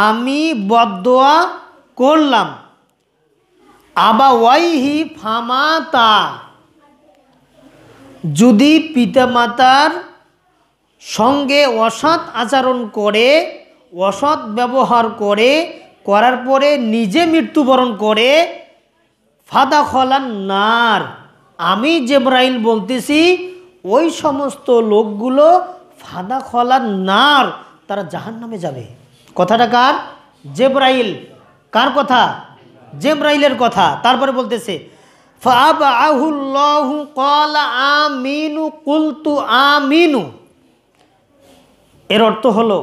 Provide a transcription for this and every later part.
আমি বদদোয়া করলাম। আবাওয়াইহি ফামাতা, যদি পিতামাতার সঙ্গে অসৎ আচরণ করে, অসৎ ব্যবহার করে, করার পরে নিজে মৃত্যুবরণ করে, ফাদাখলান নার, আমি জিবরাইল বলতেছি ওই সমস্ত লোকগুলো ফাদাখলান নার, তারা জাহান্নামে যাবে। কথাটা কার? জিবরাইল। কার কথা? জিবরাইলের কথা। তারপরে বলতেছে ফাআবাহুল্লাহু ক্বালা আমিনু কুলতু আমিনু। এর অর্থ হলো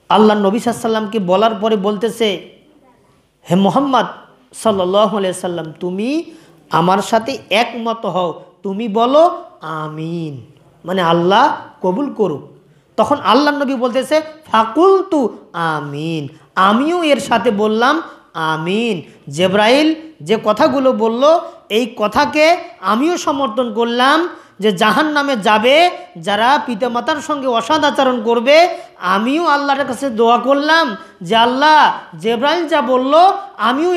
আল্লাহ নবী সাল্লাল্লাহু আলাইহি সাল্লামকে বলার পরে বলতেছে, হে মুহাম্মদ সাল্লাল্লাহু আলাইহি সাল্লাম, তুমি আমার সাথে একমত হও, তুমি বলো আমিন, মানে আল্লাহ কবুল করুক। তখন আল্লাহ নবী বলতেছে ফাকুলতু আমিন, আমিও এর সাথে বললাম আমিন। জিবরাইল যে কথাগুলো বলল এই কথাকে আমিও সমর্থন করলাম, যে জাহান্নামে যাবে যারা পিতামাতার সঙ্গে অসৎ আচরণ করবে। আমিও আল্লাহর কাছে দোয়া করলাম যে আল্লাহ জিবরাইল যা বলল আমিও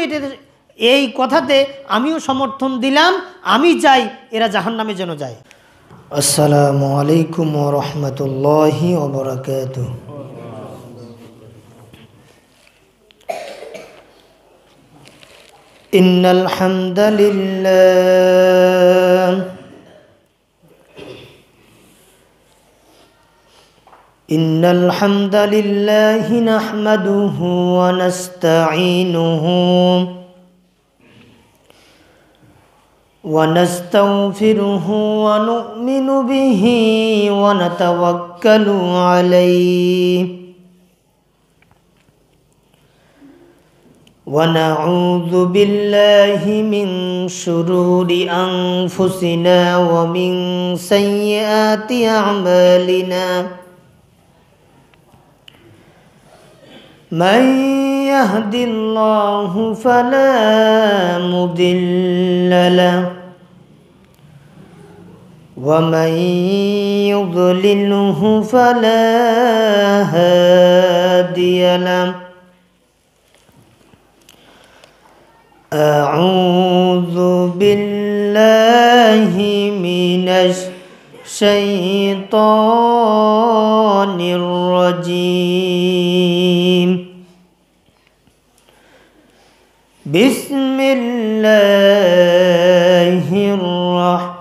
এই কথাতে আমিও সমর্থন দিলাম, আমি চাই এরা জাহান্নামে যেন যায়। আসসালামু আলাইকুম ওয়া রাহমাতুল্লাহি ওয়া বারাকাতুহু। ইন্নাল হামদালিল্লাহ ইন্নাল হামদালিল্লাহি নাহমাদুহু ওয়া নাস্তাঈনুহু ونستغفره ونؤمن به ونتوكل عليه ونعوذ بالله من شرور أنفسنا ومن سيئات أعمالنا من يهد الله فلا مضل له ومن يضلله فلا هادي له أعوذ بالله من الشيطان الرجيم بسم الله الرحمن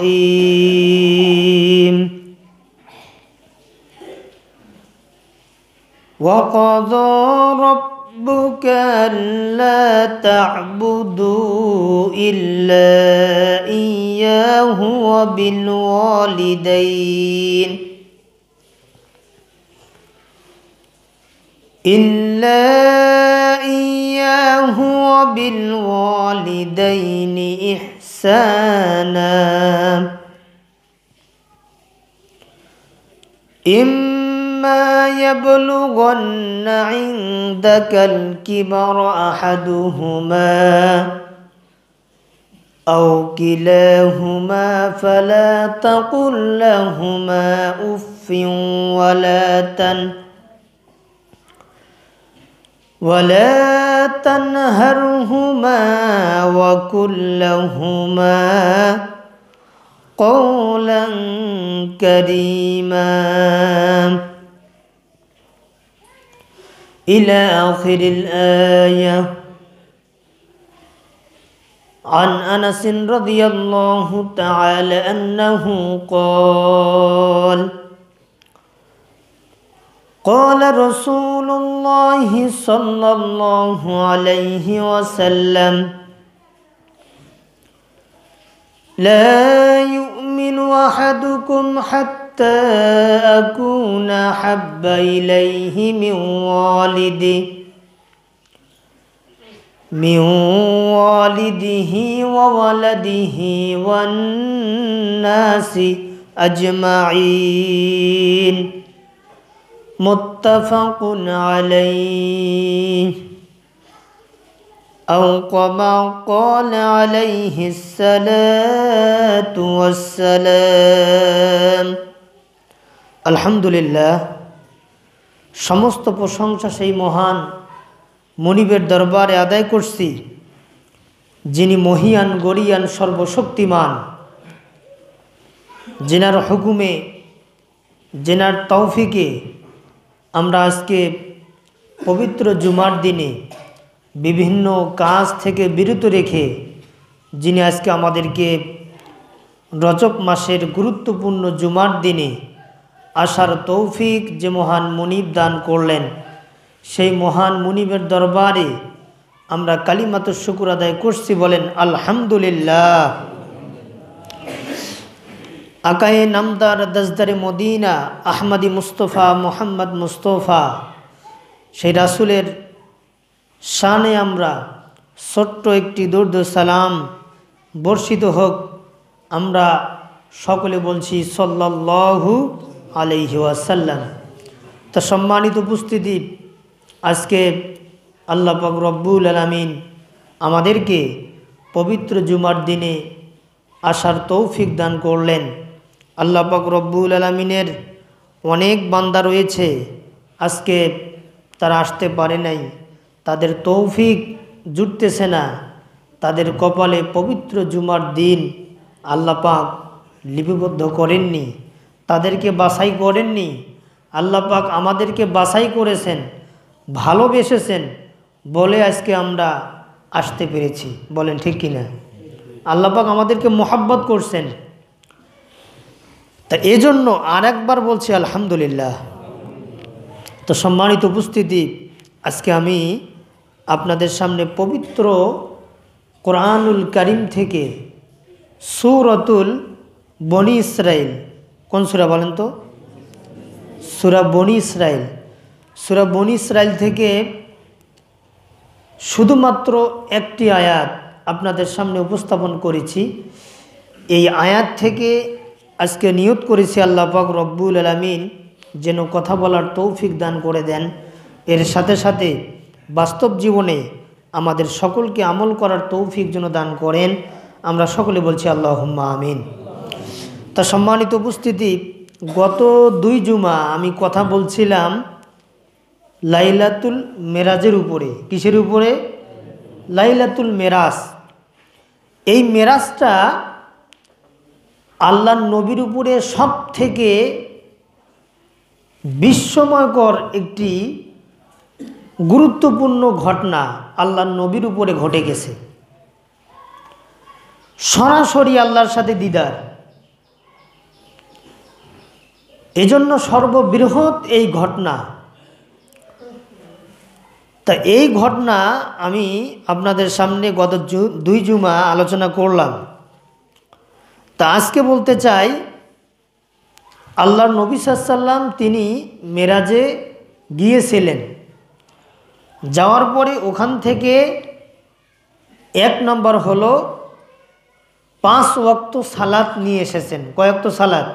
الرحيم وقضى ربك ألا تعبدوا إلا إياه وبالوالدين إحسانا إما يبلغن عندك الكبر أحدهما أو كلاهما فلا تقل لهما أف ولا تنهرهما وقل لهما قولا كريما إلى آخر الآية. عن أنس رضي الله تعالى أنه قال قال رسول الله صلى الله عليه وسلم لا يؤمن أحدكم حتى أكون أحب إليه من والده وولده والناس أجمعين متفق عليه أو كما قال عليه الصلاة والسلام আলহামদুলিল্লাহ, সমস্ত প্রশংসা সেই মহান মনিবের দরবারে আদায় করছি, যিনি মহিয়ান গরিয়ান সর্বশক্তিমান, যেনার হুকুমে যেনার তৌফিকে আমরা আজকে পবিত্র জুমার দিনে বিভিন্ন কাজ থেকে বিরত রেখে যিনি আজকে আমাদেরকে রজব মাসের গুরুত্বপূর্ণ জুমার দিনে আসার তৌফিক যে মহান মুনিব দান করলেন, সেই মহান মুনিবের দরবারে আমরা কালিমাত শুকর আদায় করছি। বলেন আলহামদুলিল্লাহ। আকায়ে নামদার দজদারে মদিনা আহমদি মুস্তফা মোহাম্মদ মুস্তফা সেই রাসূলের শানে আমরা ছোট্ট একটি দরুদ সালাম বর্ষিত হোক। আমরা সকলে বলছি সাল্লাল্লাহু আলাইহি ওয়াসাল্লাম। তো সম্মানিত উপস্থিতি, আজকে আল্লাহ পাক রব্বুল আলামিন আমাদেরকে পবিত্র জুমার দিনে আসার তৌফিক দান করলেন। আল্লাহ পাক রব্বুল আলামিনের অনেক বান্দা রয়েছে, আজকে তারা আসতে পারে নাই, তাদের তৌফিক জুটতেছে না, তাদের কপালে পবিত্র জুমার দিন আল্লাহ পাক লিপিবদ্ধ করেননি, তাদেরকে বাছাই করেননি। আল্লাহ পাক আমাদেরকে বাছাই করেছেন, ভালোবেসেছেন বলে আজকে আমরা আসতে পেরেছি। বলেন ঠিক কিনা? আল্লাহ পাক আমাদেরকে মোহাব্বত করছেন। তা এজন্য আর একবার বলছি আলহামদুলিল্লাহ। তো সম্মানিত উপস্থিতি, আজকে আমি আপনাদের সামনে পবিত্র কোরআনুল কারীম থেকে সূরাতুল বনি ইসরাইল, কোন সূরা বলেন তো? সূরা বনি ইসরাইল। সূরা বনি ইসরাইল থেকে শুধুমাত্র একটি আয়াত আপনাদের সামনে উপস্থাপন করেছি। এই আয়াত থেকে আজকে নিয়ত করেছি আল্লাহ পাক রব্বুল আলামিন যেন কথা বলার তৌফিক দান করে দেন, এর সাথে সাথে বাস্তব জীবনে আমাদের সকলকে আমল করার তৌফিক যেন দান করেন। আমরা সকলে বলছি আল্লাহুম্মা আমিন। তা সম্মানিত উপস্থিতি, গত 2 জুমা আমি কথা বলছিলাম লাইলাতুল মেরাজের উপরে। কিসের উপরে? লাইলাতুল মেরাজ। এই মেরাজটা আল্লাহর নবীর উপরে সব থেকে বিস্ময়কর একটি গুরুত্বপূর্ণ ঘটনা আল্লাহর নবীর উপরে ঘটে গেছে। সরাসরি আল্লাহর সাথে দিদার, এজন্য সর্ববৃহৎ এই ঘটনা। তা এই ঘটনা আমি আপনাদের সামনে গত 2 জুমা আলোচনা করলাম। তা আজকে বলতে চাই, আল্লাহর নবী সাল্লাল্লাহু আলাইহি ওয়াসাল্লাম তিনি মেরাজে গিয়েছিলেন, যাওয়ার পরে ওখান থেকে 1 নম্বর হলো 5 ওয়াক্ত সালাত নিয়ে এসেছেন। কয় ওয়াক্ত সালাত?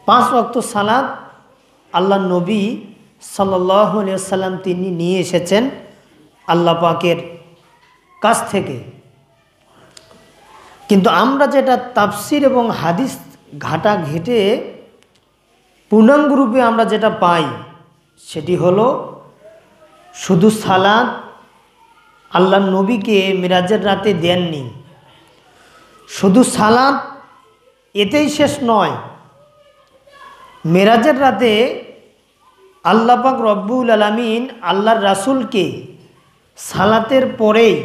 5 ওয়াক্ত সালাত আল্লাহর নবী সাল্লাল্লাহু আলাইহি ওয়াসাল্লাম তিনি নিয়ে এসেছেন আল্লাহ পাকের কাছ থেকে। কিন্তু আমরা যেটা তাফসির এবং হাদিস ঘাটা ঘেটে পূর্ণাঙ্গ রূপে আমরা যেটা পাই, সেটি হলো শুধু সালাত আল্লাহর নবীকে মিরাজের রাতে দেননি। শুধু সালাত এতেই শেষ নয়, মেরাজের রাতে আল্লাহ পাক রব্বুল আলামিন আল্লাহর রাসূলকে সালাতের পরেই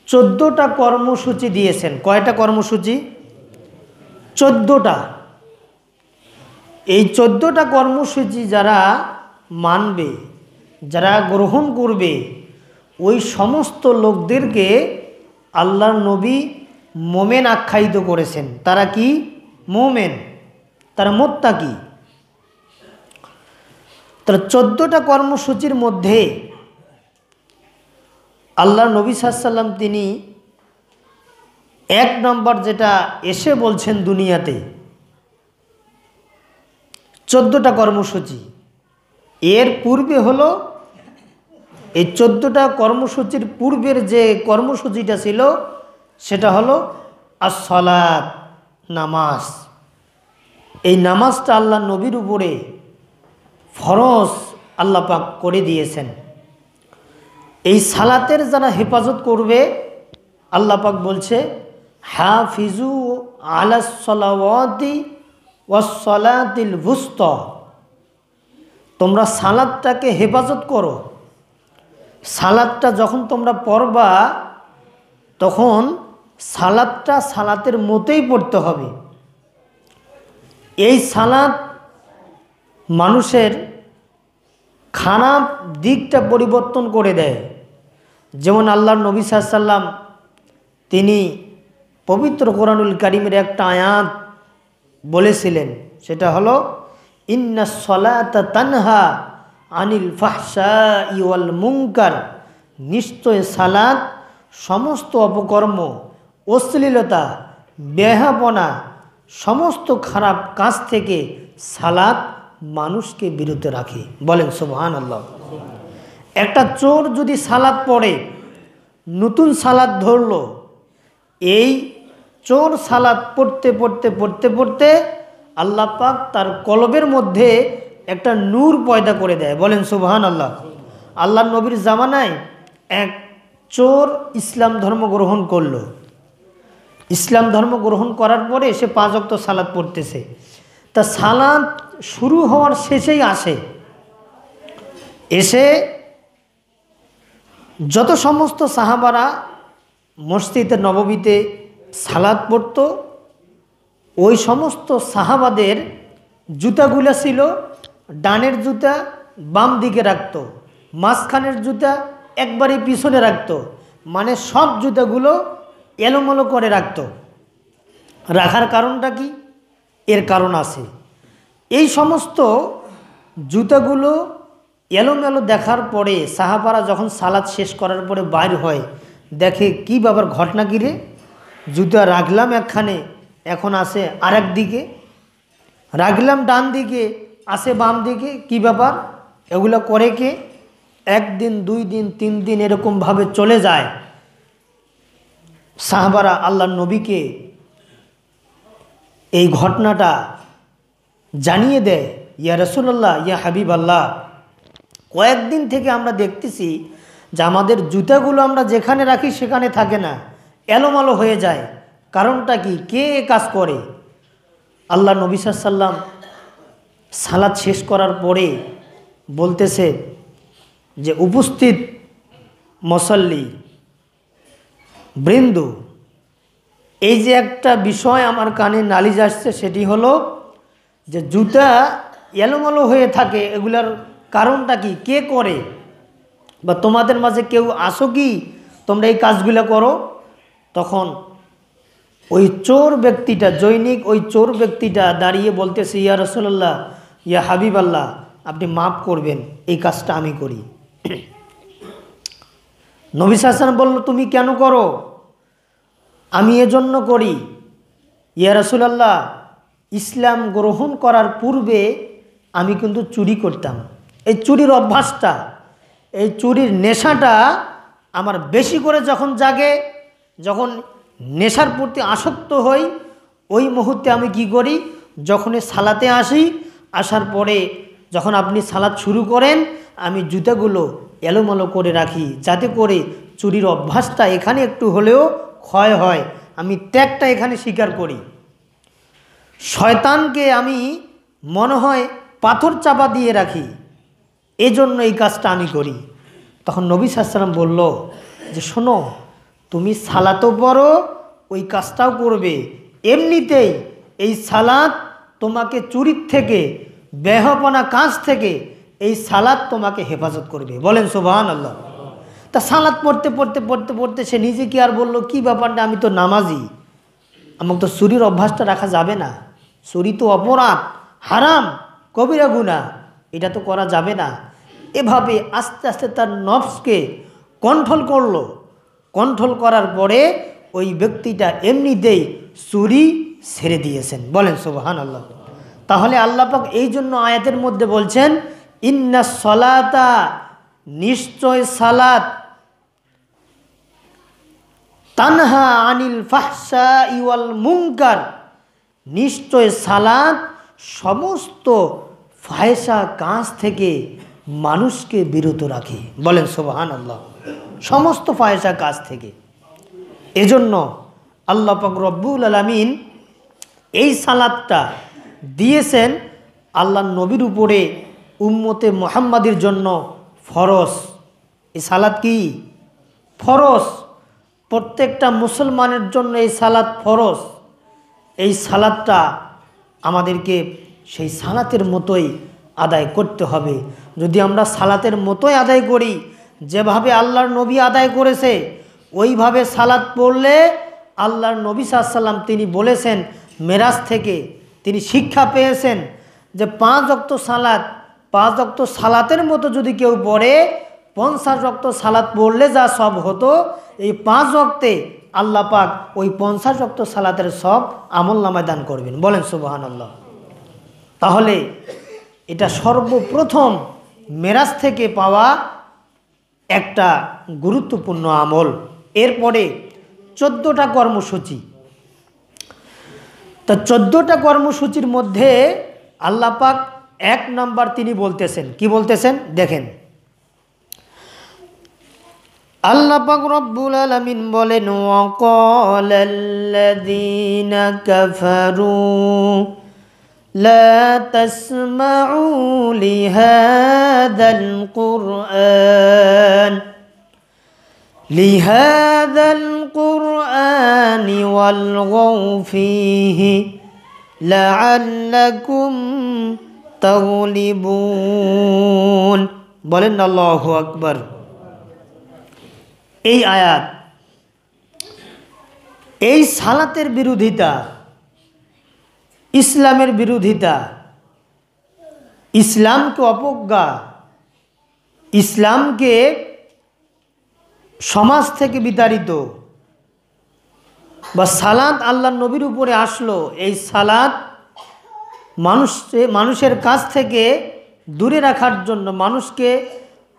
14টা কর্মসূচি দিয়েছেন। কয়টা কর্মসূচি? 14টা। এই 14টা কর্মসূচি যারা মানবে, যারা গ্রহণ করবে, ওই সমস্ত লোকদেরকে আল্লাহর নবী মোমেন আখ্যায়িত করেছেন। তারা কি? মোমেন, তারা মুত্তাকি। তার 14টা কর্মসূচির মধ্যে আল্লাহর নবী সাল্লাল্লাহু আলাইহি ওয়াসাল্লাম তিনি 1 নম্বর যেটা এসে বলছেন দুনিয়াতে, 14টা কর্মসূচি। এর পূর্বে হলো এই 14টা কর্মসূচির পূর্বের যে কর্মসূচিটা ছিল সেটা হলো as-সালাত, নামাজ। এই নামাজটা আল্লাহ নবীর উপরে ফরজ আল্লাহ পাক করে দিয়েছেন। এই সালাতের যারা হেফাজত করবে আল্লাহ পাক বলছে হাফিজু আলাস সালাওয়াতি ওয়াস সালাতিল wusta, তোমরা সালাতটাকে হেফাজত করো। সালাতটা যখন তোমরা পড়বা তখন সালাতটা সালাতের মতোই পড়তে হবে। এই সালাত মানুষের খারাপ দিকটা পরিবর্তন করে দেয়। যেমন আল্লাহর নবী সাল্লাল্লাহু আলাইহি ওয়াসাল্লাম তিনি পবিত্র কোরআনুল কারীমের একটা আয়াত বলেছিলেন, সেটা হলো ইন্নাস সালাতা তানহা আনিল ফাহশাই ওয়াল মুনকার, নিশ্চয় সালাত সমস্ত অপকর্ম, অশ্লীলতা, বেহাপনা, সমস্ত খারাপ কাজ থেকে সালাত মানুষকে বিরত রাখে। বলেন সুবহানাল্লাহ। একটা চোর যদি সালাত পড়ে, নতুন সালাত ধরলো, এই চোর সালাত পড়তে পড়তে পড়তে পড়তে আল্লাহ পাক তার কলবের মধ্যে একটা নূর পয়দা করে দেয়। বলেন সুবহানাল্লাহ। আল্লাহর নবীর জামানায় এক চোর ইসলাম ধর্ম গ্রহণ করলো। ইসলাম ধর্ম গ্রহণ করার পরে সে 5 ওয়াক্ত সালাত পড়তেছে। তা সালাত শুরু হওয়ার শেষেই আসে, এসে যত সমস্ত সাহাবারা মসজিদে নববীতে সালাত পড়তো, ওই সমস্ত সাহাবাদের জুতাগুলো ছিল ডানের জুতা বাম দিকে রাখতো, মাঝখানের জুতা একবারে পিছনে রাখতো, মানে সব জুতাগুলো এলোমেলো করে রাখতো। রাখার কারণটা কি? এর কারণ আছে। এই সমস্ত জুতাগুলো এলোমেলো দেখার পরে সাহাবারা যখন সালাত শেষ করার পরে বাইর হয়, দেখে কি বাবার ঘটনা কি রে, জুতা রাখলাম একখানে, এখন আসে আরেক দিকে, রাখলাম ডান দিকে আসে বাম দিকে, কি ব্যাপার, এগুলো করে কে? 1 দিন 2 দিন 3 দিন এরকমভাবে চলে যায়। সাহাবারা আল্লাহর নবীকে এই ঘটনাটা জানিয়ে দেয়, ইয়া রাসূলুল্লাহ, ইয়া হাবিব আল্লাহ, কয়েকদিন থেকে আমরা দেখতেছি যে আমাদের জুতাগুলো আমরা যেখানে রাখি সেখানে থাকে না, এলোমালো হয়ে যায়। কারণটা কি? কে কাজ করে? আল্লাহ নবী সাল্লাল্লাহু আলাইহি ওয়াসাল্লাম সালাত শেষ করার পরে বলতেছে যে উপস্থিত মুসল্লি বৃন্দ, এই যে একটা বিষয় আমার কানে নালিশ আসছে, সেটি হলো যে জুতা এলোমেলো হয়ে থাকে, এগুলার কারণটা কি? কে করে? বা তোমাদের মাঝে কেউ আসো কি তোমরা এই কাজগুলো করো? তখন ওই চোর ব্যক্তিটা, জৈনিক ওই চোর ব্যক্তিটা দাঁড়িয়ে বলতেছে, ইয়া রাসূলুল্লাহ, ইয়া হাবিব আল্লাহ, আপনি মাফ করবেন, এই কাজটা আমি করি। নবী সাল্লাল্লাহু আলাইহি ওয়াসাল্লাম বলল, তুমি কেন করো? আমি এজন্য করি, ইয়া রাসূলুল্লাহ, ইসলাম গ্রহণ করার পূর্বে আমি কিন্তু চুরি করতাম। এই চুরির অভ্যাসটা, এই চুরির নেশাটা আমার বেশি করে যখন জাগে, যখন নেশার প্রতি আসক্ত হই, ওই মুহূর্তে আমি কি করি, যখনই সালাতে আসি, আসার পরে যখন আপনি সালাত শুরু করেন, আমি জুতাগুলো এলোমেলো করে রাখি, যাতে করে চুরির অভ্যাসটা এখানে একটু হলেও ক্ষয় হয়। আমি ত্যাগটা এখানে স্বীকার করি। শয়তানকে আমি মনে হয় পাথর চাপা দিয়ে রাখি, এজন্য এই কাজটা আমি করি। তখন নবী সাল্লাল্লাহু আলাইহি ওয়াসাল্লাম বলল যে শোনো, তুমি সালাতও পড়ো, ওই কাজটাও করবে, এমনিতেই এই সালাত তোমাকে চুরির থেকে, বেহাপনা কাজ থেকে এই সালাত তোমাকে হেফাজত করবে। বলেন সুবহানাল্লাহ। তা সালাত পড়তে পড়তে পড়তে পড়তে সে নিজে কি আর বললো, কি ব্যাপারটা, আমি তো নামাজি, আমাকে তো চুরির অভ্যাসটা রাখা যাবে না, চুরি তো অপরাধ, হারাম, কবিরা গুনাহ, এটা তো করা যাবে না। এভাবে আস্তে আস্তে তার নফসকে কন্ট্রোল করলো। কন্ট্রোল করার পরে ওই ব্যক্তিটা এমনিতেই চুরি ছেড়ে দিয়েছেন। বলেন সুবহানাল্লাহ। তাহলে আল্লাহ পাক এই জন্য আয়াতের মধ্যে বলছেন, ইন্নাস সালাতা, নিশ্চয় সালাত, তানহা আনিল ফাহশাই ওয়াল মুনকার, নিশ্চয় সালাত সমস্ত ফাহেসা কাজ থেকে মানুষকে বিরত রাখে। বলেন সুবহানাল্লাহ। সমস্ত ফাহেসা কাজ থেকে। এজন্য আল্লাহ পাক রব্বুল আলামিন এই সালাতটা দিয়েছেন আল্লাহর নবীর উপরে উম্মতে মুহাম্মাদির জন্য ফরজ। এই সালাত কি ফরজ? প্রত্যেকটা মুসলমানের জন্য এই সালাত ফরজ। এই সালাতটা আমাদেরকে সেই সালাতের মতোই আদায় করতে হবে। যদি আমরা সালাতের মতোই আদায় করি, যেভাবে আল্লাহর নবী আদায় করেছে ওইভাবে সালাত পড়লে, আল্লাহর নবী সাল্লাল্লাহু আলাইহি ওয়াসাল্লাম তিনি বলেছেন, মেরাজ থেকে তিনি শিক্ষা পেয়েছেন যে 5 ওয়াক্ত সালাত, 5 ওয়াক্ত সালাতের মতো যদি কেউ পড়ে 50 ওয়াক্ত সালাত পড়লে যা সব হতো, এই 5 ওয়াক্তে আল্লাহ পাক ওই 50 ওয়াক্ত সালাতের সব আমলনামায় দান করবেন। বলেন সুবহানাল্লাহ। তাহলে এটা সর্বপ্রথম মেরাজ থেকে পাওয়া একটা গুরুত্বপূর্ণ আমল। এরপরে 14টা কর্মসূচি। তো 14টা কর্মসূচির মধ্যে আল্লাহ পাক 1 নাম্বার তিনি বলতেছেন, কি বলতেছেন দেখেন। আল্লাহ পাক রব্বুল আলামিন বলেন, ওয়াকালাল্লাযীনা কাফারু লা তাসমাউ লিহাযাল কুরআনি ওয়ালগাউ ফীহি লাআল্লাকুম তাগলিবুন। বলেন আল্লাহু আকবার। এই আয়াত, এই সালাতের বিরোধিতা, ইসলামের বিরোধিতা, ইসলামকে অবজ্ঞা, ইসলামকে সমাজ থেকে বিতাড়িত, বা সালাত আল্লাহর নবীর উপরে আসলো, এই সালাত মানুষের কাছ থেকে দূরে রাখার জন্য, মানুষকে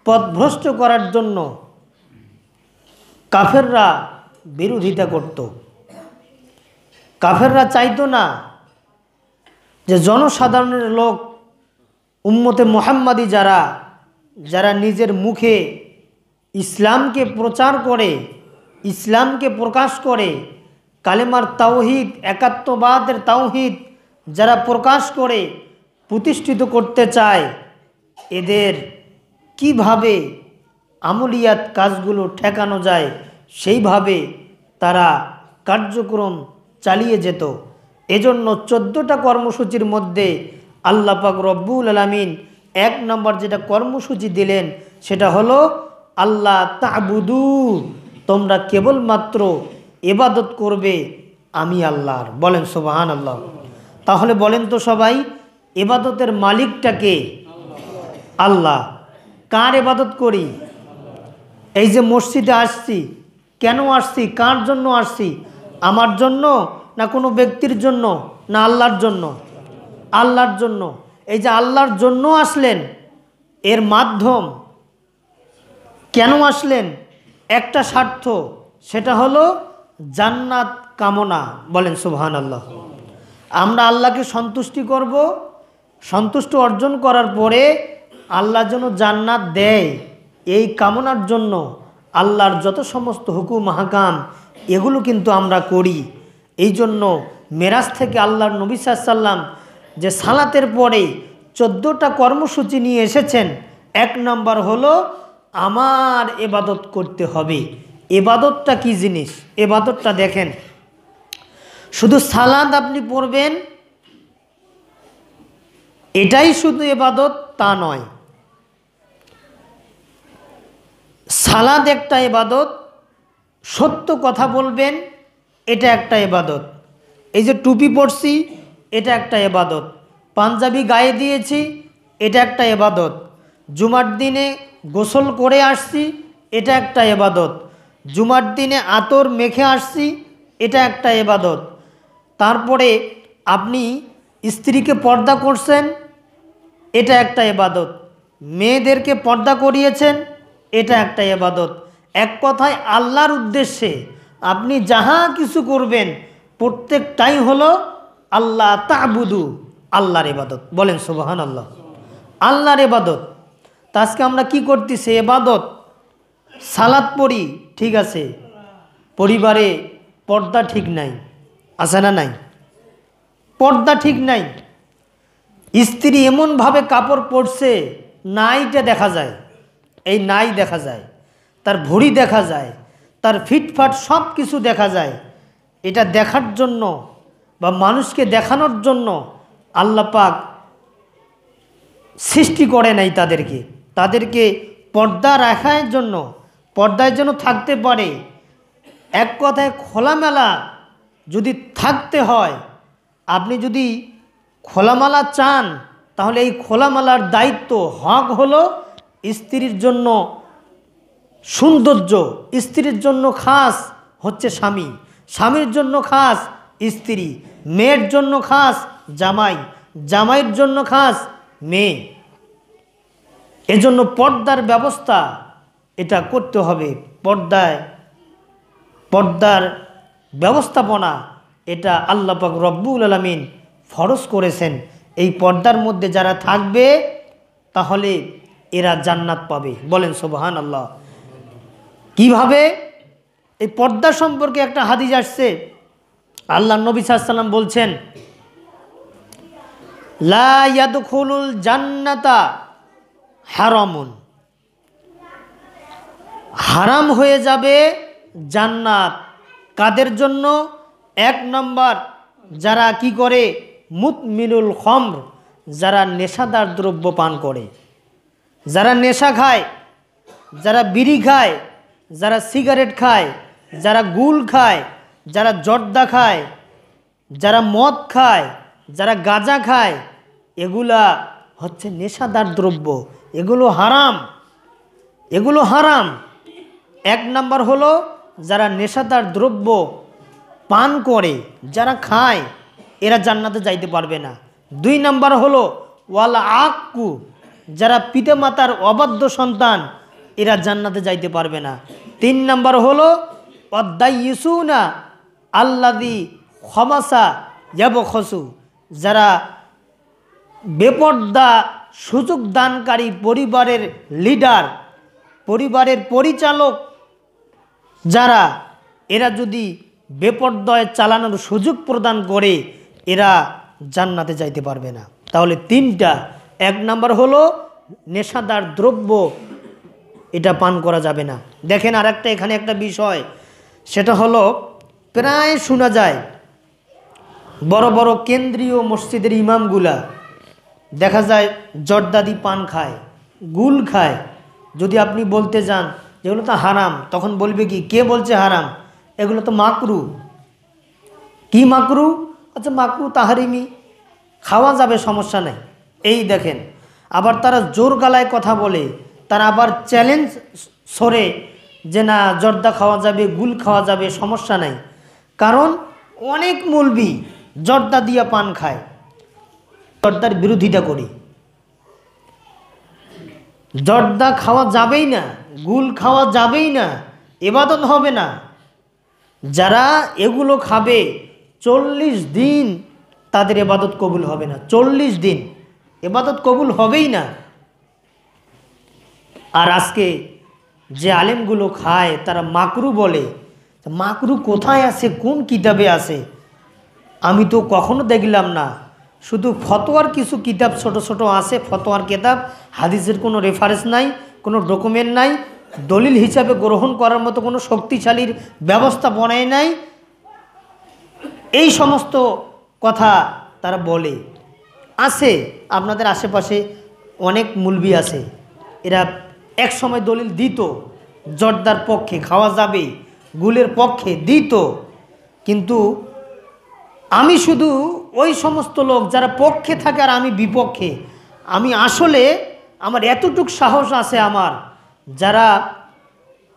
পথভ্রষ্ট করার জন্য কাফেররা বিরোধিতা করত। কাফেররা চাইতো না যে জনসাধারণের লোক, উম্মতে মুহাম্মাদি যারা নিজের মুখে ইসলামকে প্রচার করে, ইসলামকে প্রকাশ করে, কালেমার তাওহীদ, একাত্মবাদের তাওহীদ যারা প্রকাশ করে প্রতিষ্ঠিত করতে চায়, এদের কিভাবে আমলিয়াত কাজগুলো ঠেকানো যায় সেইভাবে তারা কার্যক্রম চালিয়ে যেত। এজন্য 14টা কর্মসূচির মধ্যে আল্লাহ পাক রব্বুল আলামিন 1 নম্বর যেটা কর্মসূচি দিলেন সেটা হলো আল্লাহ তা'বুদু, তোমরা কেবলমাত্র ইবাদত করবে আমি আল্লাহর। বলেন সুবহানাল্লাহ। তাহলে বলেন তো সবাই, ইবাদতের মালিকটা কে? আল্লাহ। কার ইবাদত করি? এই যে মসজিদে আসছি, কেন আসছি? কার জন্য আসছি? আমার জন্য না কোনো ব্যক্তির জন্য না আল্লাহর জন্য? আল্লাহর জন্য। এই যে আল্লাহর জন্য আসলেন, এর মাধ্যম কেন আসলেন? একটা স্বার্থ, সেটা হলো জান্নাত কামনা। বলেন সুবহানাল্লাহ। আমরা আল্লাহকে সন্তুষ্টি করব, সন্তুষ্ট অর্জন করার পরে আল্লাহ যেন জান্নাত দেয়, এই কামনার জন্য আল্লাহর যত সমস্ত হুকুম হাকাম এগুলো কিন্তু আমরা করি। এই জন্য মেরাজ থেকে আল্লাহর নবী সাল্লাল্লাহু আলাইহি ওয়াসাল্লাম যে সালাতের পরে 14টা কর্মসূচি নিয়ে এসেছেন, 1 নম্বর হলো আমার ইবাদত করতে হবে। ইবাদতটা কি জিনিস? ইবাদতটা দেখেন, শুধু সালাত আপনি পড়বেন এটাই শুধু ইবাদত তা নয়। সালাত একটা ইবাদত, সত্য কথা বলবেন এটা একটা ইবাদত, এই যে টুপি পরছি এটা একটা ইবাদত, পাঞ্জাবি গায়ে দিয়েছি এটা একটা ইবাদত, জুমার দিনে গোসল করে আসছি এটা একটা ইবাদত, জুমার দিনে আতর মেখে আসছি এটা একটা ইবাদত। তারপরে আপনি স্ত্রীকে পর্দা করছেন এটা একটা ইবাদত, মেয়েদেরকে পর্দা করিয়েছেন এটা একটা ইবাদত। এক কথায় আল্লাহর উদ্দেশ্যে আপনি যাহা কিছু করবেন প্রত্যেকটাই হলো আল্লাহ তা'বুদু, আল্লাহর ইবাদত। বলেন সুবহানাল্লাহ। আল্লাহর ইবাদত। তা আজকে আমরা কি করতেছি? ইবাদত, সালাত পড়ি, ঠিক আছে, পরিবারে পর্দা ঠিক নাই, আছে না নাই? পর্দা ঠিক নাই। স্ত্রী এমনভাবে কাপড় পরছে, নাইটা দেখা যায়, এই নাই দেখা যায়, তার ভুঁড়ি দেখা যায়, তার ফিটফাট সব কিছু দেখা যায়। এটা দেখার জন্য বা মানুষকে দেখানোর জন্য আল্লাহ পাক সৃষ্টি করে নাই তাদেরকে। তাদেরকে পর্দা রাখার জন্য, পর্দায় যেন থাকতে পারে। এক কথায় খোলামেলা যদি থাকতে হয়, আপনি যদি খোলামেলা চান, তাহলে এই খোলামেলার দায়িত্ব, হক হলো স্ত্রীর জন্য সৌন্দর্য, স্ত্রীর জন্য খাস হচ্ছে স্বামী, স্বামীর জন্য খাস স্ত্রী, মেয়ের জন্য খাস জামাই, জামাইয়ের জন্য খাস মেয়ে। এজন্য পর্দার ব্যবস্থা এটা করতে হবে। পর্দার ব্যবস্থাপনা এটা আল্লাহ পাক রব্বুল আলামিন ফরজ করেছেন। এই পর্দার মধ্যে যারা থাকবে তাহলে এরা জান্নাত পাবে। বলেন সুবহানাল্লাহ। কিভাবে? এই পর্দা সম্পর্কে একটা হাদিস আসছে, আল্লাহ নবী সাল্লাল্লাহু আলাইহি ওয়াসাল্লাম বলছেন, লা ইয়াদখুলুল জান্নাতা হারামুন, হারাম হয়ে যাবে জান্নাত কাদের জন্য? এক নম্বর, যারা কি করে? মুতমিনুল খমর, যারা নেশাদার দ্রব্য পান করে, যারা নেশা খায়, যারা বিড়ি খায়, যারা সিগারেট খায়, যারা গুল খায়, যারা জর্দা খায়, যারা মদ খায়, যারা গাঁজা খায়, এগুলা হচ্ছে নেশাদার দ্রব্য, এগুলো হারাম, এগুলো হারাম। এক নাম্বার হলো যারা নেশাদার দ্রব্য পান করে, যারা খায়, এরা জান্নাতে যাইতে পারবে না। দুই নাম্বার হলো ওয়াল আক্কু, যারা পিতামাতার অবাধ্য সন্তান, এরা জান্নাতে যাইতে পারবে না। তিন নাম্বার হলো অদ্দাইয়ুসুনা আল্লাযী খমাসা ইয়াবখসু, যারা বেপর্দা সুযোগ দানকারী, পরিবারের লিডার, পরিবারের পরিচালক যারা, এরা যদি বেপর্দায় চালানোর সুযোগ প্রদান করে, এরা জান্নাতে যাইতে পারবে না। তাহলে তিনটা, এক নাম্বার হলো নেশাদার দ্রব্য, এটা পান করা যাবে না। দেখেন আর একটা এখানে একটা বিষয়, সেটা হলো প্রায় শোনা যায় বড় বড় কেন্দ্রীয় মসজিদের ইমামগুলা দেখা যায় জর্দাদি পান খায়, গুল খায়। যদি আপনি বলতে যান যেগুলো তো হারাম, তখন বলবে কি, কে বলছে হারাম? এগুলো তো মাকরু। কি মাকরু? আচ্ছা মাকরু তাহারিমি, খাওয়া যাবে, সমস্যা নেই। এই দেখেন, আবার তারা জোর গলায় কথা বলে, তারা আবার চ্যালেঞ্জ সরে যে না জর্দা খাওয়া যাবে, গুল খাওয়া যাবে, সমস্যা নাই। কারণ অনেক মৌলবি জর্দা দিয়া পান খায়, জর্দার বিরোধিতা করি। জর্দা খাওয়া যাবেই না, গুল খাওয়া যাবেই না, ইবাদত হবে না। যারা এগুলো খাবে 40 দিন তাদের ইবাদত কবুল হবে না, 40 দিন ইবাদত কবুল হবেই না। আর আজকে যে আলেমগুলো খায় তারা মাকরু বলে, মাকরু কোথায় আছে, কোন কিতাবে আছে? আমি তো কখনো দেখলাম না। শুধু ফতোয়ার কিছু কিতাব ছোট ছোট আছে, ফতোয়ার কিতাব, হাদিসের কোনো রেফারেন্স নাই, কোনো ডকুমেন্ট নাই, দলিল হিসাবে গ্রহণ করার মতো কোনো শক্তিশালীর ব্যবস্থা বনায় নাই। এই সমস্ত কথা তারা বলে। আছে আপনাদের আশেপাশে অনেক মুলবি আছে, এরা এক সময় দলিল দিত জর্দার পক্ষে, খাওয়া যাবে, গুলের পক্ষে দিত। কিন্তু আমি শুধু ওই সমস্ত লোক যারা পক্ষে থাকে আর আমি বিপক্ষে, আমি আসলে আমার এতটুক সাহস আছে আমার, যারা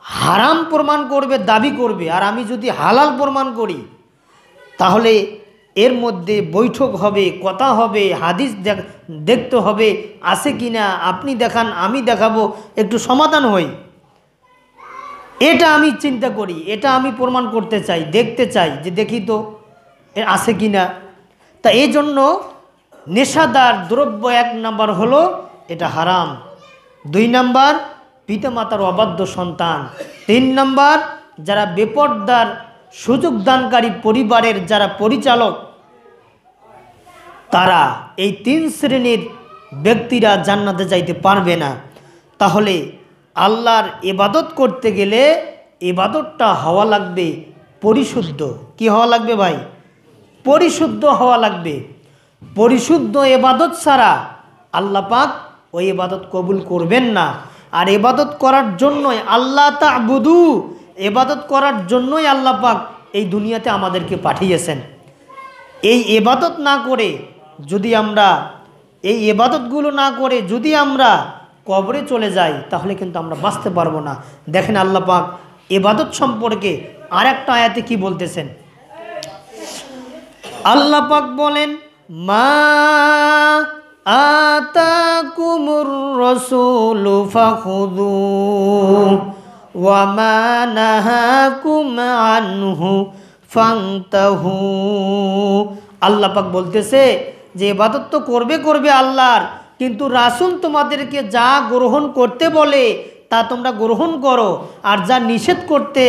হারাম প্রমাণ করবে, দাবি করবে, আর আমি যদি হালাল প্রমাণ করি, তাহলে এর মধ্যে বৈঠক হবে, কথা হবে, হাদিস দেখতে হবে আছে কি না, আপনি দেখান আমি দেখাবো, একটু সমাধান হই। এটা আমি চিন্তা করি, এটা আমি প্রমাণ করতে চাই, দেখতে চাই যে দেখি তো আছে কি না। তা এই জন্য নেশাদার দ্রব্য 1 নাম্বার হলো এটা হারাম, 2 নাম্বার পিতামাতার অবাধ্য সন্তান, 3 নাম্বার যারা বেপরদার সুযোগ দানকারী পরিবারের যারা পরিচালক, তারা এই 3 শ্রেণীর ব্যক্তিরা জান্নাতে যাইতে পারবে না। তাহলে আল্লাহর ইবাদত করতে গেলে ইবাদতটা হওয়া লাগবে পরিশুদ্ধ। কি হওয়া লাগবে ভাই? পরিশুদ্ধ হওয়া লাগবে। পরিশুদ্ধ ইবাদত ছাড়া আল্লাহ পাক ওই ইবাদত কবুল করবেন না। আর ইবাদত করার জন্যই আল্লাহ তা'বুদু, ইবাদত করার জন্যই আল্লাহ পাক এই দুনিয়াতে আমাদেরকে পাঠিয়েছেন। এই ইবাদত না করে যদি আমরা এই ইবাদতগুলো না করে যদি আমরা কবরে চলে যাই তাহলে কিন্তু আমরা বাঁচতে পারবো না। দেখেন আল্লাহ পাক ইবাদত সম্পর্কে আরেকটা আয়াতে কি বলতেছেন। আল্লাহ পাক বলেন, মা আতাকুমুর রাসূলু ফাখুযু ওয়া মা নাহাকুম আনহু ফান্তাহু। আল্লাহ পাক বলতেছে যে ইবাদত তো করবে আল্লাহর, কিন্তু রাসূল তোমাদেরকে যা গ্রহণ করতে বলে তা তোমরা গ্রহণ করো, আর যা নিষেধ করতে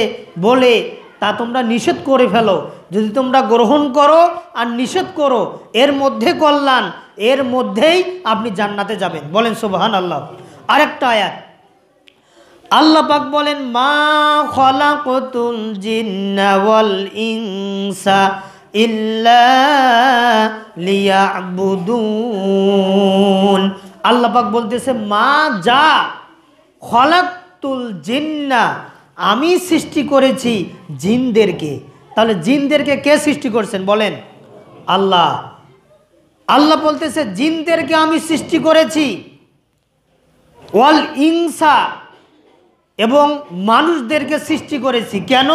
বলে তা তোমরা নিষেধ করে ফেলো। যদি তোমরা গ্রহণ করো আর নিষেধ করো, এর মধ্যে কল্যাণ, এর মধ্যেই আপনি জান্নাতে যাবেন। বলেন সুবহানাল্লাহ। আরেকটা আয়াত আল্লাহ পাক বলেন, মা খলাকতুল জিন্না ওয়াল ইনসা ইল্লা লিয়াবুদুন। আল্লাহ পাক বলতেছে, মা যা খলাকতুল জিন্না, আমি সৃষ্টি করেছি জিনদেরকে। তাহলে জিনদেরকে কে সৃষ্টি করছেন বলেন? আল্লাহ। আল্লাহ বলতেছে জিনদেরকে আমি সৃষ্টি করেছি, ওয়াল ইনসা, এবং মানুষদেরকে সৃষ্টি করেছি। কেন?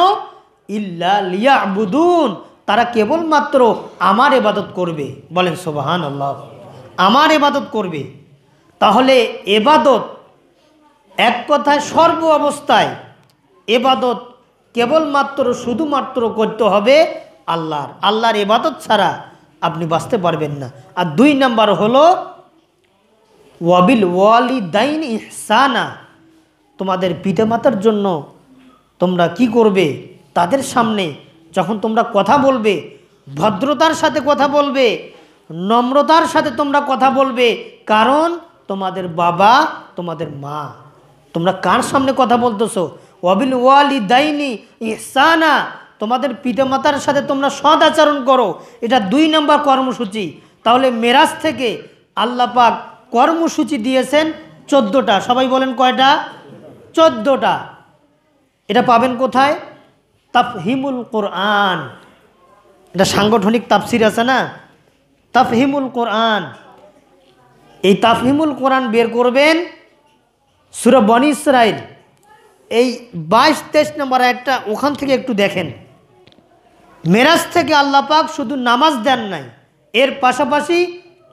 ইল্লা লিয়াবুদুন, তারা কেবলমাত্র আমার ইবাদত করবে। বলেন সুবহানাল্লাহ। আমার ইবাদত করবে। তাহলে ইবাদত এক কথায় সর্ব অবস্থায় ইবাদত কেবলমাত্র শুধুমাত্র করতে হবে আল্লাহর। আল্লাহর ইবাদত ছাড়া আপনি বাঁচতে পারবেন না। আর 2 নাম্বার হলো ওয়াবিল ওয়ালিদাইন ইহসানা, তোমাদের পিতামাতার জন্য তোমরা কি করবে? তাদের সামনে যখন তোমরা কথা বলবে, ভদ্রতার সাথে কথা বলবে, নম্রতার সাথে তোমরা কথা বলবে। কারণ তোমাদের বাবা, তোমাদের মা, তোমরা কার সামনে কথা বলতেছো? ওয়াবিল ওয়ালিদাইনি ইহসানা, তোমাদের পিতামাতার সাথে তোমরা সৎ আচরণ করো। এটা 2 নম্বর কর্মসূচি। তাহলে মেরাজ থেকে আল্লাহ পাক কর্মসূচি দিয়েছেন 14টা। সবাই বলেন কয়টা? 14টা। এটা পাবেন কোথায়? তাফহিমুল কোরআন। এটা সাংগঠনিক তাফসির আছে না, তাফহিমুল কোরআন। এই তাফহিমুল কোরআন বের করবেন সূরা বনী ইসরাইল, এই 22-23 নম্বর আয়াতটা, ওখান থেকে একটু দেখেন। মেরাজ থেকে আল্লাহ পাক শুধু নামাজ দেন নাই, এর পাশাপাশি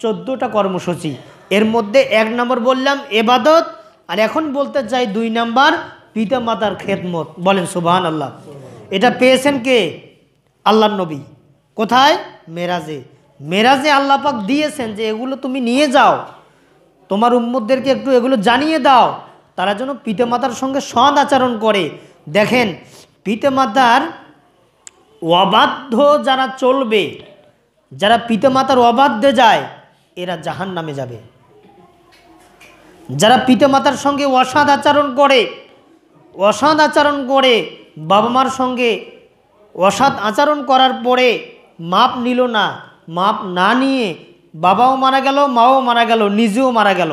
14টা কর্মসূচি। এর মধ্যে 1 নম্বর বললাম ইবাদত, আর এখন বলতে চাই 2 নম্বর পিতা মাতার খেদমত। বলেন সুবহানাল্লাহ। এটা পেয়েছেন কে? আল্লাহর নবী। কোথায়? মেরাজে। মেরাজে আল্লাহ পাক দিয়েছেন যে এগুলো তুমি নিয়ে যাও, তোমার উম্মতদেরকে একটু এগুলো জানিয়ে দাও, তারা যেন পিতামাতার সঙ্গে সৎ আচরণ করে। দেখেন, পিতামাতার অবাধ্য যারা চলবে, যারা পিতামাতার অবাধ্যে যায়, এরা জাহান্নামে যাবে। যারা পিতামাতার সঙ্গে অসৎ আচরণ করে, অসৎ আচরণ করে, বাবা মার সঙ্গে অসৎ আচরণ করার পরে মাপ নিল না, মাপ না নিয়ে বাবাও মারা গেল, মাও মারা গেল, নিজেও মারা গেল,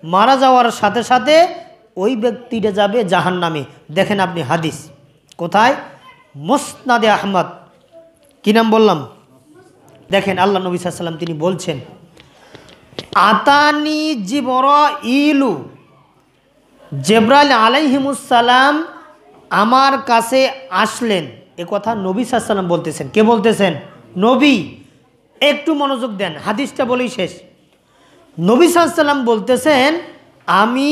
মারা যাওয়ার সাথে সাথে ওই ব্যক্তিটা যাবে জাহান্নামে। দেখেন আপনি হাদিস কোথায়? মুসনাদে আহমদ। কি নাম বললাম? দেখেন আল্লাহ নবী সাল্লাল্লাহু আলাইহি ওয়াসাল্লাম তিনি বলছেন, আতানি জিবরাইলু, জিবরাইল আলাইহিমুস সালাম আমার কাছে আসলেন। এ কথা নবী সাল্লাল্লাহু আলাইহি ওয়াসাল্লাম বলতেছেন। কে বলতেছেন? নবী। একটু মনোযোগ দেন, হাদিসটা বলেই শেষ। নবী সাল্লাল্লাহু আলাইহি ওয়াসাল্লাম বলতেছেন, আমি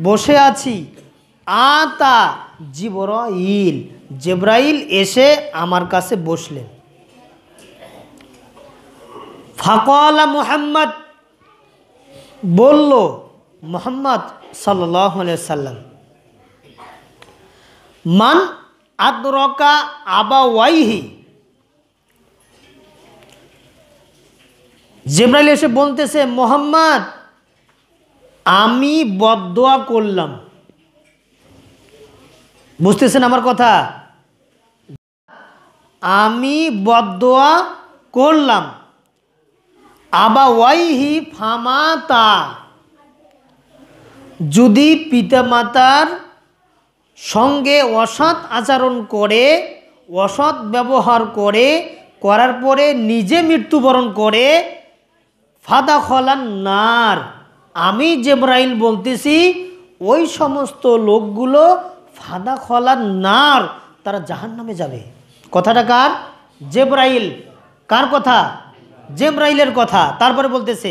বসে আছি, আতা জিবরাইল, জিবরাইল এসে আমার কাছে বসলেন। ফাকালা মুহাম্মদ, বলল মুহাম্মদ সাল্লাল্লাহু আলাইহি ওয়াসাল্লাম, মান আদরাকা আবাওয়াইহি। জিবরাইল এসে বলতেছে, মুহাম্মদ আমি বদদোয়া করলাম। বুঝতেছেন আমার কথা? আমি বদদোয়া করলাম। আবাওয়াইহি ফামাতা, যদি পিতামাতার সঙ্গে অসৎ আচরণ করে, অসৎ ব্যবহার করে, করার পরে নিজে মৃত্যুবরণ করে, ফাদা খলান নার, আমি জিবরাইল বলতেছি ওই সমস্ত লোকগুলো ফাদা খলান নার, তারা জাহান্নামে যাবে। কথাটা কার? জিবরাইল। কার কথা? জিবরাইলের কথা। তারপরে বলতেছে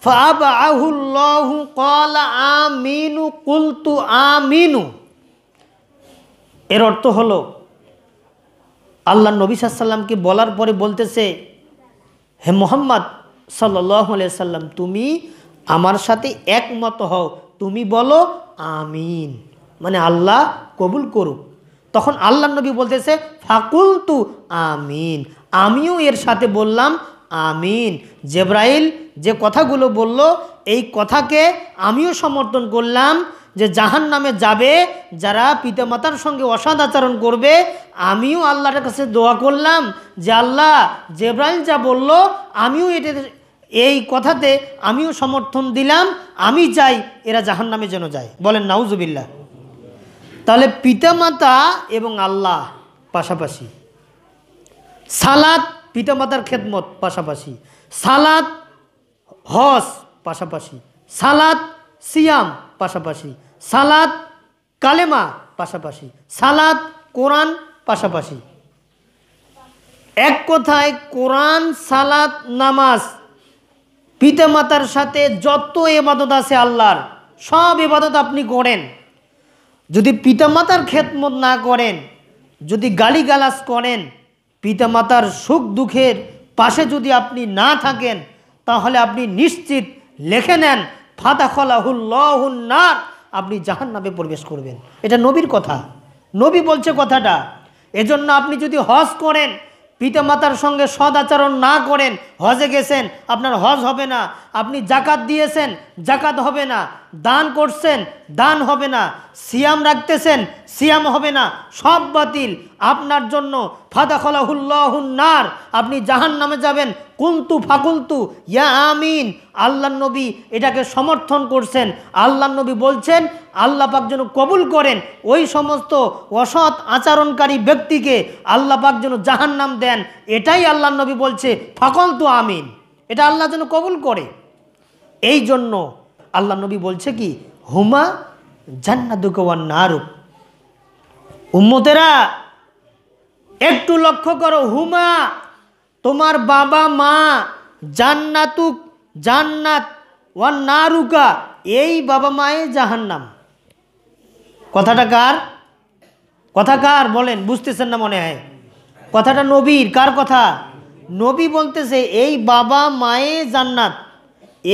ফাআবাহুল্লাহু ক্বালা আমিনু কুলতু আমিনু। এর অর্থ হলো আল্লাহ নবী সাল্লাল্লাহু আলাইহি সাল্লামকে বলার পরে বলতেছে, হে মুহাম্মদ সাল্লাল্লাহু আলাইহি সাল্লাম, তুমি আমার সাথে একমত হও, তুমি বলো আমিন, মানে আল্লাহ কবুল করুক। তখন আল্লাহ নবী বলতেছে ফাকুলতু আমিন, আমিও এর সাথে বললাম আমিন। জিবরাইল যে কথাগুলো বলল এই কথাকে আমিও সমর্থন করলাম, যে জাহান্নামে যাবে যারা পিতামাতার সঙ্গে অসৎ আচরণ করবে। আমিও আল্লাহর কাছে দোয়া করলাম যে আল্লাহ জিবরাইল যা বলল আমিও এই কথাতে আমিও সমর্থন দিলাম, আমি চাই এরা জাহান্নামে যেন যায়। বলেন নাউজুবিল্লাহ। তাহলে পিতামাতা এবং আল্লাহ পাশাপাশি, সালাত পিতামাতার খেদমত পাশাপাশি, সালাত হজ পাশাপাশি, সালাত সিয়াম পাশাপাশি, সালাত কালেমা পাশাপাশি, সালাত কোরআন পাশাপাশি। এক কথায় কোরআন, সালাত, নামাজ, পিতামাতার সাথে যত ইবাদত আছে আল্লাহর, সব ইবাদত আপনি করেন। যদি পিতামাতার খেদমত না করেন, যদি গালিগালাজ করেন, পিতামাতার সুখ দুঃখের পাশে যদি আপনি না থাকেন, তাহলে আপনি নিশ্চিত লিখে নেন ফাদাখালাহুল্লাহুন নার, আপনি জাহান্নামে প্রবেশ করবেন। এটা নবীর কথা, নবী বলছে কথাটা। এজন্য আপনি যদি হজ করেন, পিতামাতার সঙ্গে সদাচরণ না করেন, হজে গেছেন, আপনার হজ হবে না। আপনি জাকাত দিয়েছেন, জাকাত হবে না। দান করছেন, দান হবে না। সিয়াম রাখতেছেন, সিয়াম হবে না, সব বাতিল। আপনার জন্য ফাদাখালাহুল্লাহুন নার, আপনি জাহান্নামে যাবেন। কুলতু ফাকুলতু ইয়া আমিন, আল্লাহ নবী এটাকে সমর্থন করছেন। আল্লাহ নবী বলছেন আল্লাহ পাক যেন কবুল করেন ওই সমস্ত অসৎ আচরণকারী ব্যক্তিকে, আল্লাহ পাক যেন জাহান্নাম দেন, এটাই আল্লাহ নবী বলছে ফাকুলতু আমিন, এটা আল্লাহ যেন কবুল করে। এই জন্য আল্লাহ নবী বলছে কি, হুমা জান্নাতুকা ওয়ান নারুক। উম্মতেরা একটু লক্ষ্য করো, হুমা তোমার বাবা মা, জান্নাতুক জান্নাত, ওয়ান নারুকা এই বাবা মায়ে জাহান্নাম। কথাটা কার? কথা কার বলেন? বুঝতেছেন না মনে হয়। কথাটা নবীর। কার কথা? নবী বলতেছে এই বাবা মায়ে জান্নাত,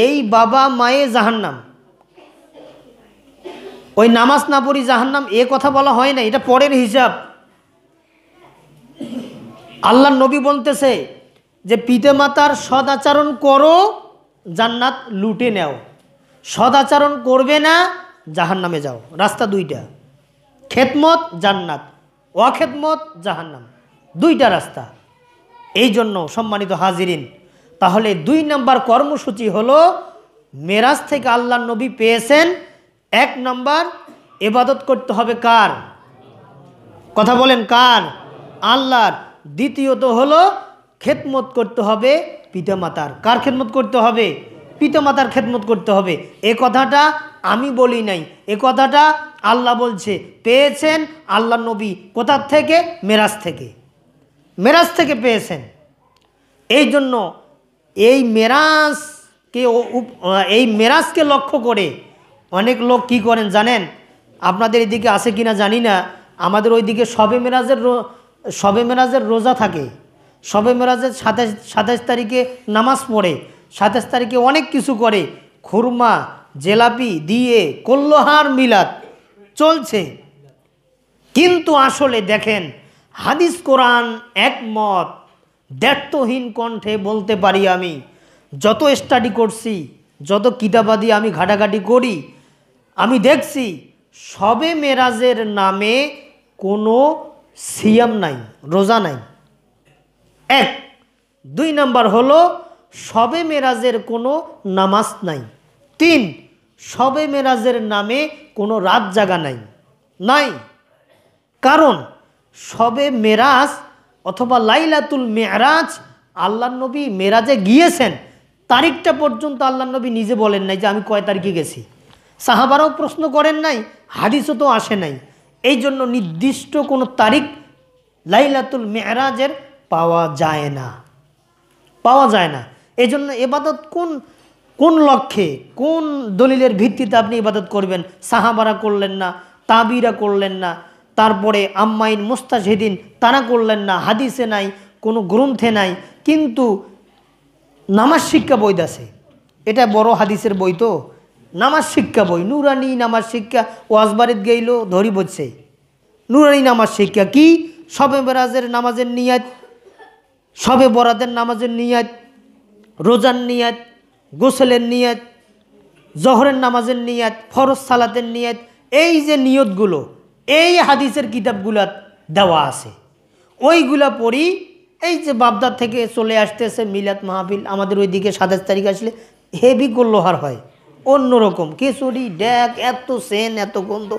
এই বাবা মায়ে জাহান্নাম। ওই নামাজ না পড়ি জাহান্নাম এ কথা বলা হয় না, এটা পরের হিসাব। আল্লাহ নবী বলতেছে যে পিতামাতার সদাচরণ করো, জান্নাত লুটে নাও। সদাচরণ করবে না, জাহান্নামে যাও। রাস্তা দুইটা, খেদমত জান্নাত, অখেদমত জাহান্নাম, দুইটা রাস্তা। এই জন্য সম্মানিত হাজিরিন, তাহলে 2 নম্বর কর্মসূচি হলো মেরাজ থেকে আল্লাহ নবী পেয়েছেন 1 নম্বর ইবাদত করতে হবে কার? কথা বলেন কার? আল্লাহর। দ্বিতীয়ত হলো খেদমত করতে হবে পিতামাতার। কার খেদমত করতে হবে? পিতামাতার খেদমত করতে হবে। এ কথাটা আমি বলি নাই, এ কথাটা আল্লাহ বলছে। পেয়েছেন আল্লাহ নবী কোথার থেকে? মেরাজ থেকে। মেরাজ থেকে পেয়েছেন। এই জন্য এই মেরাজকে লক্ষ্য করে অনেক লোক কি করেন জানেন? আপনাদের এদিকে আছে কিনা জানি না, আমাদের ওইদিকে শবে মেরাজের রোজা থাকে। শবে মেরাজের 27 তারিখে নামাজ পড়ে, 27 তারিখে অনেক কিছু করে, খুরমা জেলাপি দিয়ে কল্লোহার মিলাদ চলছে। কিন্তু আসলে দেখেন হাদিস কোরআন একমত, দ্ব্যর্থহীন কণ্ঠে বলতে পারি আমি, যত স্টাডি করছি, যত কিতাবাদি আমি ঘাটাঘাটি করি, আমি দেখছি শবে মেরাজের নামে কোনো সিয়াম নাই, রোজা নাই। 1, 2 নাম্বার হলো শবে মেরাজের কোনো নামাজ নাই। 3, শবে মেরাজের নামে কোনো রাত জাগা নাই। কারণ শবে মেরাজ অথবা লাইলাতুল মেরাজ আল্লাহর নবী মেরাজে গিয়েছেন, তারিখটা পর্যন্ত আল্লাহর নবী নিজে বলেন নাই যে আমি কয় তারিখে গেছি। সাহাবারাও প্রশ্ন করেন নাই, হাদিসও তো আসে নাই। এই জন্য নির্দিষ্ট কোনো তারিখ লাইলাতুল মেরাজের পাওয়া যায় না। এই জন্য ইবাদত কোন লক্ষ্যে, কোন দলিলের ভিত্তিতে আপনি ইবাদত করবেন? সাহাবারা করলেন না, তাবিরা করলেন না, তারপরে আম্মাইন মুস্তাশহিদিন তারা করলেন না, হাদিসে নাই, কোনো গ্রন্থে নাই। কিন্তু নামাজ শিক্ষা বই আছে, এটা বড় হাদিসের বই, তো নামাজ শিক্ষা বই, নুরানি নামাজ শিক্ষা, ওয়াজবারিত গেইল ধরি বলছে নুরানি নামাজ শিক্ষা কি? শবে মেরাজের নামাজের নিয়াত, শবে বরাতের নামাজের নিয়াত, রোজার নিয়াত, গোসলের নিয়াত, জহরের নামাজের নিয়াত, ফরজ সালাতের নিয়াত, এই যে নিয়তগুলো এই হাদিসের কিতাবগুলা দেওয়া আছে, ওইগুলা পড়ি। এই যে বাগদাদ থেকে চলে আসতেছে মিলাদ মাহফিল, আমাদের ওইদিকে 27 তারিখ আসলে হেভি কল্লোহার হয়, অন্যরকম খিচুড়ি ড্যাক, এত সেন, এত গন্ধ,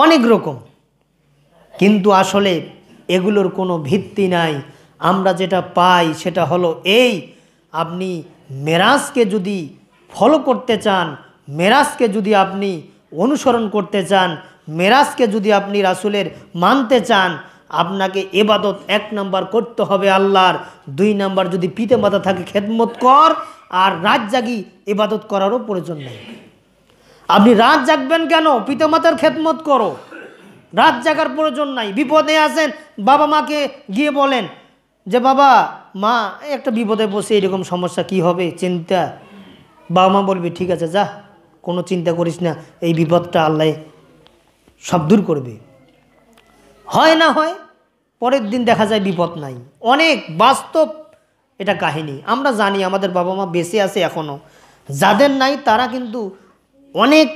অনেক রকম। কিন্তু আসলে এগুলোর কোনো ভিত্তি নাই। আমরা যেটা পাই সেটা হলো এই, আপনি মেরাজকে যদি ফলো করতে চান, মেরাজকে যদি আপনি অনুসরণ করতে চান, মেরাজকে যদি আপনি রাসূলের মানতে চান, আপনাকে ইবাদত 1 নাম্বার করতে হবে আল্লাহর, 2 নাম্বার যদি পিতা মাতা থাকে খেদমত কর, আর রাত জাগি ইবাদত করারও প্রয়োজন নেই। আপনি রাত জাগবেন কেন? পিতা মাতার খেদমত করো, রাত জাগার প্রয়োজন নাই। বিপদে আছেন, বাবা মাকে গিয়ে বলেন যে বাবা মা একটা বিপদে বসে, এরকম সমস্যা কি হবে, চিন্তা। বাবা মা বলবে ঠিক আছে যা, কোনো চিন্তা করিস না, এই বিপদটা আল্লাহ সব দূর করবে। হয় না হয় পরের দিন দেখা যায় বিপদ নাই। অনেক বাস্তব এটা কাহিনী, আমরা জানি আমাদের বাবা মা বেঁচে আছে এখনও, যাদের নাই তারা কিন্তু অনেক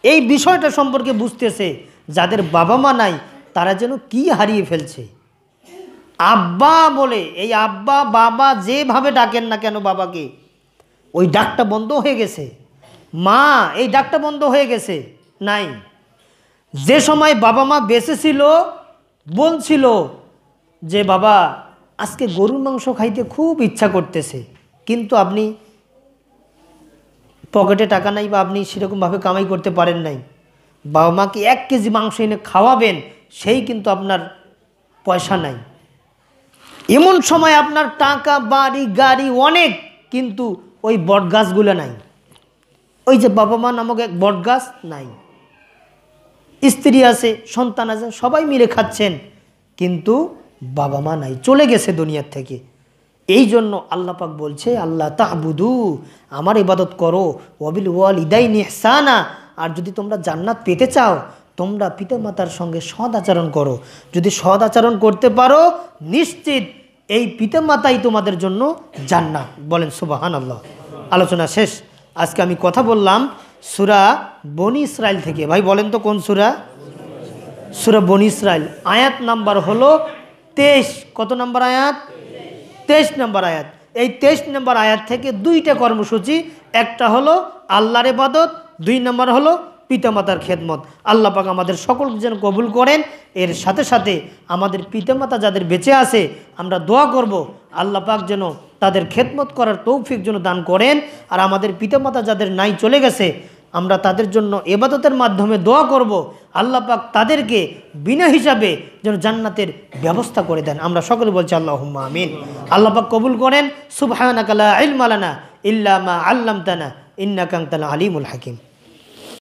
এই বিষয়টা সম্পর্কে বুঝতেছে। যাদের বাবা মা নাই তারা যেন কি হারিয়ে ফেলছে। আব্বা বলে, এই আব্বা বাবা যেভাবে ডাকেন না কেন বাবাকে, ওই ডাকটা বন্ধ হয়ে গেছে। মা, এই ডাকটা বন্ধ হয়ে গেছে, নাই। যে সময় বাবা মা বেঁচে ছিল বলছিল যে বাবা আজকে গরুর মাংস খাইতে খুব ইচ্ছা করতেছে, কিন্তু আপনি পকেটে টাকা নাই বা আপনি সেরকমভাবে কামাই করতে পারেন নাই, বাবা মাকে 1 কেজি মাংস এনে খাওয়াবেন, সেই কিন্তু আপনার পয়সা নাই। এমন সময় আপনার টাকা বাড়ি গাড়ি অনেক, কিন্তু ওই বট গাছগুলো নাই। ওই যে বাবা মা নামক এক বট গাছ নাই, স্ত্রী আছে, সন্তান আছে, সবাই মিলে খাচ্ছেন, কিন্তু বাবা মা নাই, চলে গেছে দুনিয়ার থেকে। এই জন্য আল্লাহ পাক বলছে আল্লাহ তা'বুদু, আমার ইবাদত করো, ওয়াবিল ওয়ালিদাইনি ইহসানা, আর যদি তোমরা জান্নাত পেতে চাও তোমরা পিতামাতার সঙ্গে সৎ আচরণ করো। যদি সৎ আচরণ করতে পারো নিশ্চিত এই পিতামাতাই তোমাদের জন্য জান্নাত। বলেন সুবহানাল্লাহ। আলোচনা শেষ। আজকে আমি কথা বললাম সূরা বনী ইসরাইল থেকে। ভাই বলেন তো কোন সূরা? সূরা বনী ইসরাইল, আয়াত নাম্বার হলো 23। কত নম্বর আয়াত? 23 নম্বর আয়াত। এই 23 নম্বর আয়াত থেকে 2টা কর্মসূচি, একটা হলো আল্লাহর ইবাদত, 2 নম্বর হলো পিতামাতার খেদমত। আল্লাহ পাক আমাদের সকলকে যেন কবুল করেন। এর সাথে সাথে আমাদের পিতামাতা যাদের বেঁচে আছে আমরা দোয়া করব আল্লাহ পাক যেন তাদের খেদমত করার তৌফিক যেন দান করেন। আর আমাদের পিতামাতা যাদের নাই চলে গেছে আমরা তাদের জন্য ইবাদতের মাধ্যমে দোয়া করব আল্লাহ পাক তাদেরকে বিনা হিসাবে যেন জান্নাতের ব্যবস্থা করে দেন। আমরা সকলে বলছি আল্লাহুম্মা আমিন। আল্লাহ পাক কবুল করেন। সুবহানাকা লা ইলমা লানা ইল্লা মা আল্লামতানা ইন্নাকা আনতাল আলিমুল হাকিম।